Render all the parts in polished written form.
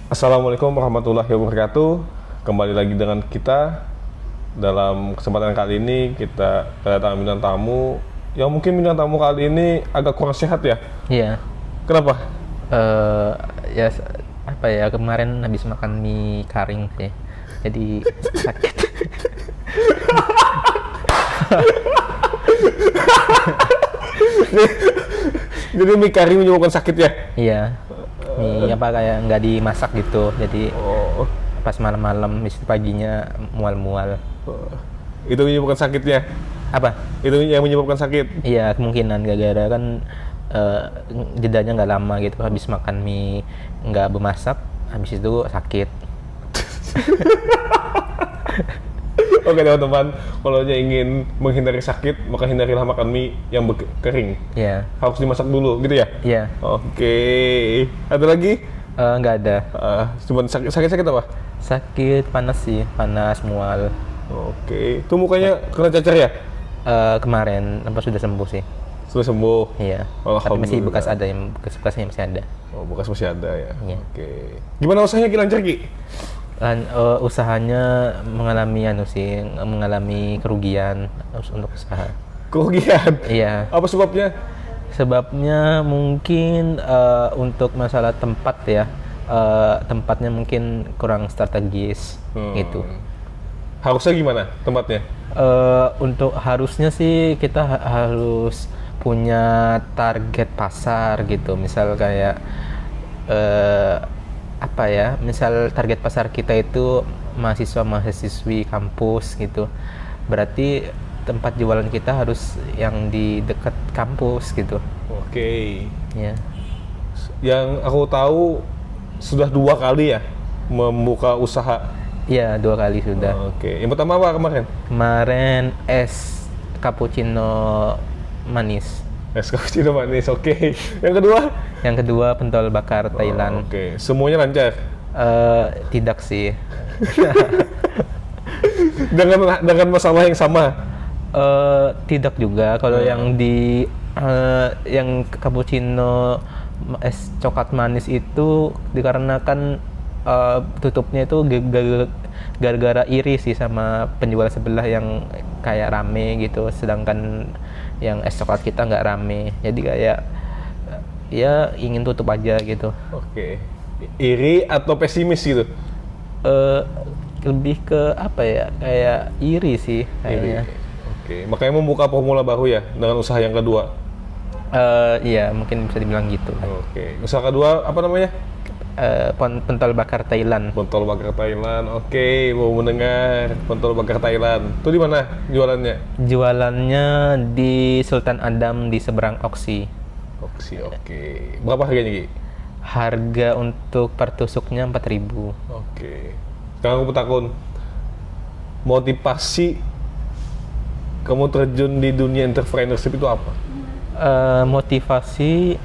Assalamualaikum warahmatullahi wabarakatuh. Kembali lagi dengan kita. Dalam kesempatan kali ini kita kedatangan bintang tamu. Yang mungkin bintang tamu kali ini agak kurang sehat ya. Iya, Kenapa? eh ya apa ya kemarin habis makan mie kering sih, jadi sakit. Jadi mie kari menyebabkan sakit ya? Iya, mie apa kayak nggak dimasak gitu, jadi Oh, pas malam-malam, habis itu paginya mual-mual. itu menyebabkan sakitnya. Apa? Itu yang menyebabkan sakit. Iya kemungkinan gara-gara kan eh, jedanya nggak lama gitu, habis makan mie nggak bermasak, habis itu sakit. Oke teman-teman, kalau ingin menghindari sakit, maka hindarilah makan mie yang kering. Iya, Harus dimasak dulu, gitu ya? iya. Oke. Ada lagi? Nggak ada. Cuman sakit-sakit apa? Sakit, panas sih, panas, mual. Oke. Itu mukanya kena cacar ya? Kemarin apa sudah sembuh sih. Sudah sembuh. Iya. Tapi masih Alhamdulillah. bekas ada yang bekasnya masih ada. Oh, bekas masih ada ya. Iya. Oke. Gimana usahanya Ki lancar Ki? Usahanya mengalami kerugian untuk usaha. Kerugian. Iya. Apa sebabnya? Sebabnya mungkin untuk masalah tempat ya. Tempatnya mungkin kurang strategis gitu. Harusnya gimana tempatnya? Untuk harusnya sih kita harus punya target pasar gitu. Misal kayak apa ya? Misal target pasar kita itu mahasiswa-mahasiswi kampus gitu. Berarti tempat jualan kita harus yang di dekat kampus gitu. Oke. Ya. Yang aku tahu sudah 2 kali ya membuka usaha. Iya, 2 kali sudah. Oke. Yang pertama apa kemarin? Kemarin es cappuccino manis. Es cappuccino manis. Oke. Yang kedua? Yang kedua pentol bakar Thailand. Oke. Semuanya lancar. Tidak sih. Dengan masalah yang sama. Tidak juga. Kalau yang di yang cappuccino es coklat manis itu dikarenakan tutupnya itu gara-gara iri sih sama penjual sebelah yang kayak rame gitu, sedangkan yang es coklat kita nggak rame, jadi kayak ya ingin tutup aja gitu. Oke. Iri atau pesimis gitu? Lebih ke apa ya, kayak iri sih kayaknya. Oke. Makanya membuka formula baru ya dengan usaha yang kedua. Iya mungkin bisa dibilang gitu. Oke. Usaha kedua apa namanya? Pentol bakar Thailand. Pentol bakar Thailand. Oke, mau mendengar pentol bakar Thailand. Itu di mana jualannya? Jualannya di Sultan Adam di seberang Oksi. Oke. Berapa harganya, Ki? Harga untuk per tusuknya 4.000. Oke. Sekarang aku takut motivasi kamu terjun di dunia entrepreneurship itu apa? Motivasi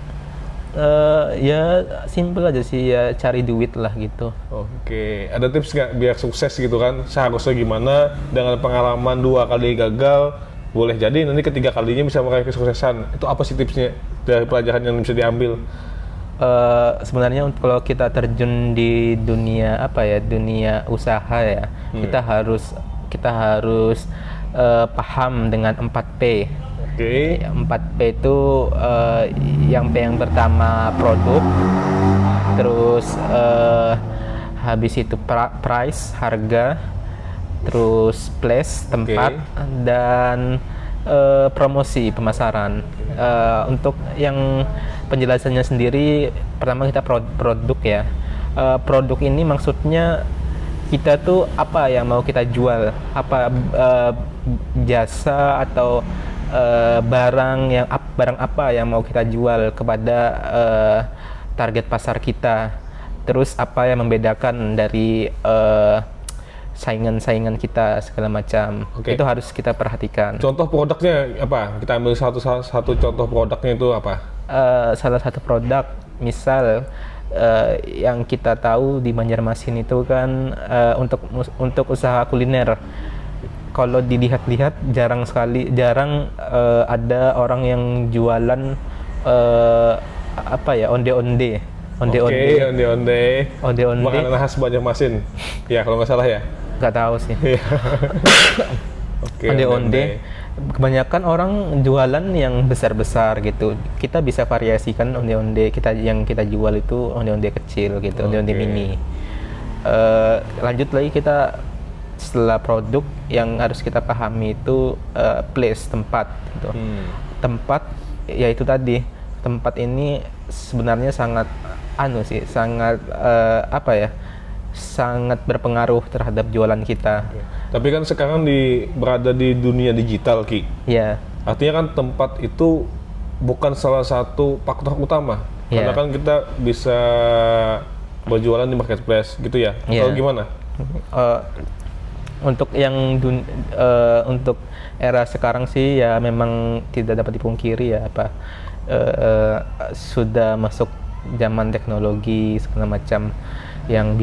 ya simple aja sih, ya cari duit lah gitu. Oke, ada tips nggak biar sukses gitu kan? Seharusnya gimana dengan pengalaman 2 kali gagal, boleh jadi nanti ketiga kalinya bisa meraih kesuksesan. Itu apa sih tipsnya dari pelajaran yang bisa diambil? Sebenarnya kalau kita terjun di dunia apa ya, dunia usaha ya, kita harus paham dengan 4P. Oke. 4P itu yang P yang pertama produk, terus habis itu price, harga, terus place, tempat, dan promosi, pemasaran. Untuk yang penjelasannya sendiri, pertama kita produk ya. Produk ini maksudnya kita tuh apa yang mau kita jual, apa jasa atau barang apa yang mau kita jual kepada target pasar kita. Terus apa yang membedakan dari saingan-saingan kita segala macam. Itu harus kita perhatikan. Contoh produknya apa? Kita ambil satu contoh produknya itu apa? Salah satu produk, misal yang kita tahu di Banjarmasin itu kan untuk usaha kuliner. Kalau dilihat-lihat jarang ada orang yang jualan apa ya, onde-onde. Onde-onde. Oke, onde-onde. Onde-onde. Makanan khas Banjarmasin. Ya, kalau nggak salah ya. Nggak tahu sih. Iya. Oke, Onde-onde. Kebanyakan orang jualan yang besar-besar gitu. Kita bisa variasikan onde-onde yang kita jual itu onde-onde kecil gitu, onde-onde Oke. mini. Lanjut lagi kita setelah produk yang harus kita pahami itu place, tempat gitu. Tempat yaitu tadi, tempat ini sebenarnya sangat sangat apa ya? Sangat berpengaruh terhadap jualan kita. Tapi kan sekarang berada di dunia digital, Ki. Ya, Artinya kan tempat itu bukan salah satu faktor utama. Iya. Karena kan kita bisa berjualan di marketplace gitu ya. Iya. Atau gimana? eh, untuk era sekarang sih ya memang tidak dapat dipungkiri ya sudah masuk zaman teknologi segala macam yang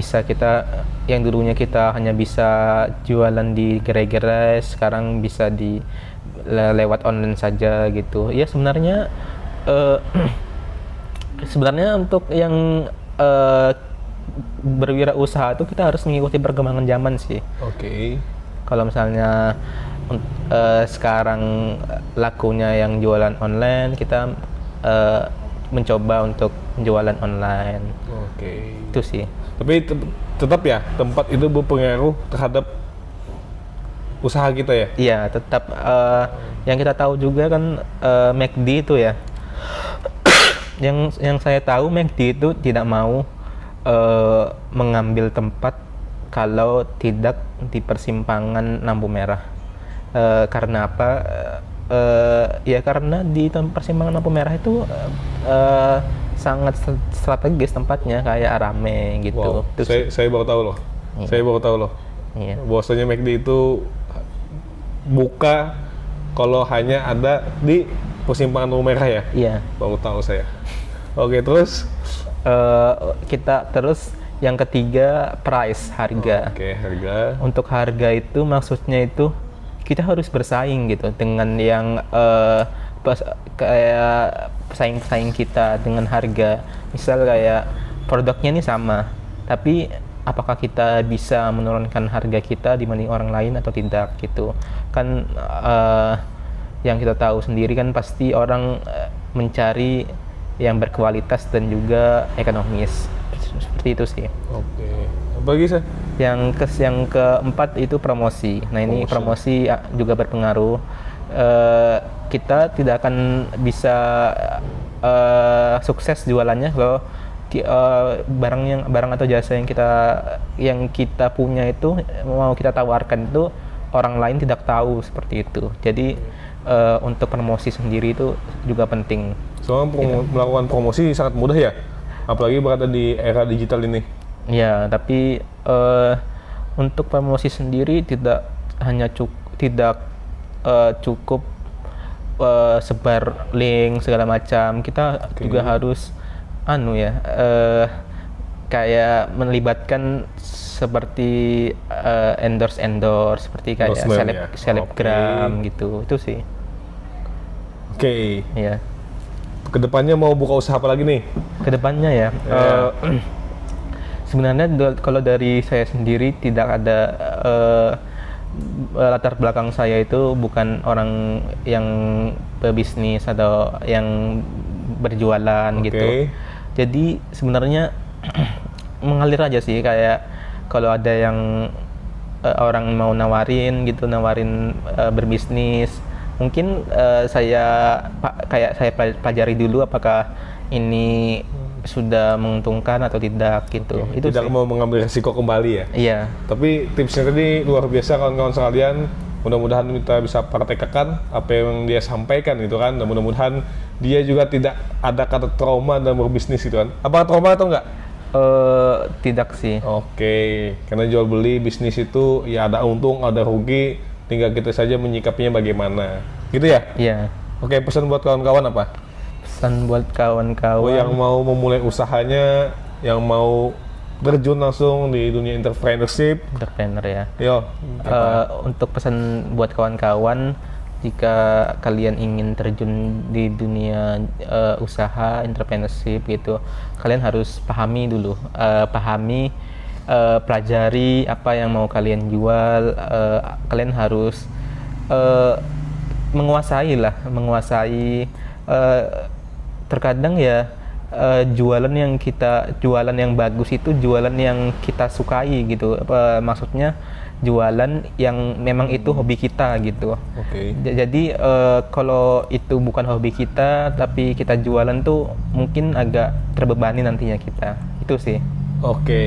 dulunya kita hanya bisa jualan di gerai-gerai, sekarang bisa lewat online saja gitu ya. Sebenarnya untuk yang berwirausaha itu kita harus mengikuti perkembangan zaman sih. Oke. Kalau misalnya sekarang lakunya yang jualan online, kita mencoba untuk jualan online. Oke. Itu sih. Tapi tetap ya, tempat itu berpengaruh terhadap usaha kita ya? Iya, tetap yang kita tahu juga kan McD itu ya. Yang saya tahu McD itu tidak mau mengambil tempat kalau tidak di persimpangan lampu merah. Karena apa? Ya karena di persimpangan lampu merah itu sangat strategis tempatnya, kayak rame gitu. Wow, Terus, saya baru tahu loh. Iya. Saya baru tahu loh. iya. Bahwasanya McD itu buka kalau hanya ada di persimpangan lampu merah ya? Iya. Baru tahu saya. Oke, terus? Kita terus yang ketiga price, harga. Oke, harga. Untuk harga itu maksudnya itu kita harus bersaing gitu dengan yang kayak pesaing-pesaing kita dengan harga. Misal kayak produknya ini sama, tapi apakah kita bisa menurunkan harga kita dibanding orang lain atau tidak gitu. Kan yang kita tahu sendiri kan pasti orang mencari yang berkualitas dan juga ekonomis. Seperti itu sih. Oke. Apa lagi, Sir? Yang keempat itu promosi. Nah, ini promosi juga berpengaruh. Kita tidak akan bisa sukses jualannya kalau barang atau jasa yang kita punya itu mau kita tawarkan itu orang lain tidak tahu, seperti itu. Jadi untuk promosi sendiri itu juga penting. Soalnya melakukan promosi sangat mudah ya, apalagi berada di era digital ini. Ya, tapi untuk promosi sendiri tidak cukup sebar link segala macam. Kita juga harus kayak melibatkan seperti endorse seperti kayak selebgram gitu. Itu sih. Oke. Ya. Kedepannya mau buka usaha apa lagi nih? Kedepannya ya. Sebenarnya kalau dari saya sendiri tidak ada latar belakang saya itu bukan orang yang berbisnis atau yang berjualan gitu. Jadi sebenarnya mengalir aja sih, kayak kalau ada yang orang mau nawarin berbisnis, mungkin saya pelajari dulu apakah ini sudah menguntungkan atau tidak gitu. Itu tidak sih. Mau mengambil resiko kembali ya. Iya. Tapi tipsnya tadi luar biasa kawan-kawan sekalian. Mudah-mudahan kita bisa praktekkan apa yang dia sampaikan gitu kan. Dan mudah-mudahan dia juga tidak ada kata trauma dalam berbisnis gitu kan. Apa trauma atau enggak? Tidak sih. Oke. Karena jual beli bisnis itu ya ada untung, ada rugi. Tinggal kita saja menyikapinya bagaimana. Gitu ya? Iya. Oke, pesan buat kawan-kawan apa? Pesan buat kawan-kawan yang mau memulai usahanya, yang mau terjun langsung di dunia entrepreneur ya. ya. Yo. Untuk pesan buat kawan-kawan, jika kalian ingin terjun di dunia usaha entrepreneurship gitu, kalian harus pahami dulu, pelajari apa yang mau kalian jual. Kalian harus menguasai. Terkadang ya jualan yang bagus itu jualan yang kita sukai gitu. Maksudnya jualan yang memang itu hobi kita gitu. Oke. Jadi kalau itu bukan hobi kita tapi kita jualan tuh mungkin agak terbebani nantinya kita. Itu sih. Oke.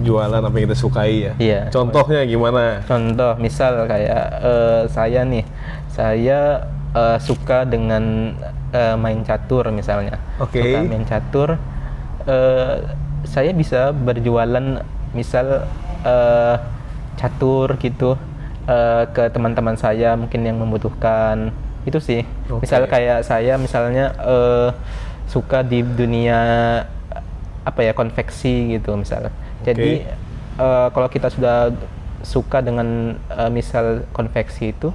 Jualan apa yang kita sukai ya. Iya. Contohnya gimana? Contoh misal kayak saya suka dengan main catur misalnya. Oke. Suka main catur, saya bisa berjualan misal catur gitu ke teman-teman saya mungkin yang membutuhkan. Itu sih. Oke. Misal kayak saya misalnya suka di dunia konveksi gitu misal. Jadi kalau kita sudah suka dengan misal konveksi itu,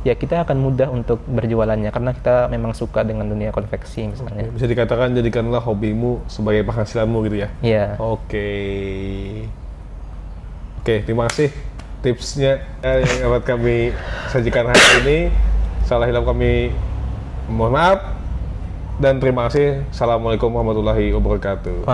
ya kita akan mudah untuk berjualannya karena kita memang suka dengan dunia konveksi misalnya. Bisa dikatakan jadikanlah hobimu sebagai penghasilanmu gitu ya. Iya. Oke, terima kasih tipsnya yang dapat kami sajikan hari ini. Salah hilap kami mohon maaf dan terima kasih. Assalamualaikum warahmatullahi wabarakatuh.